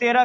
13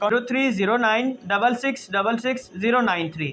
0309666093